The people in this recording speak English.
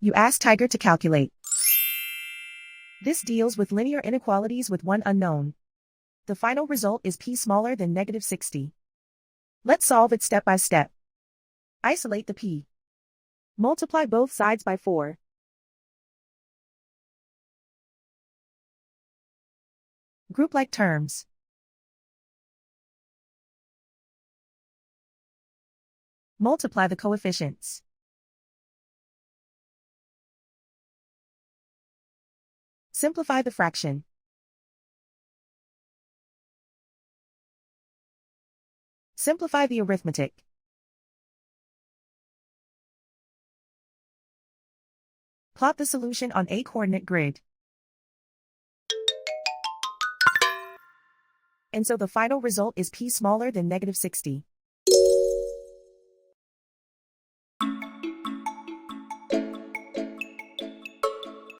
You ask Tiger to calculate. This deals with linear inequalities with one unknown. The final result is p smaller than -60. Let's solve it step by step. Isolate the p. Multiply both sides by 4. Group like terms. Multiply the coefficients. Simplify the fraction. Simplify the arithmetic. Plot the solution on a coordinate grid. And so the final result is p smaller than -60.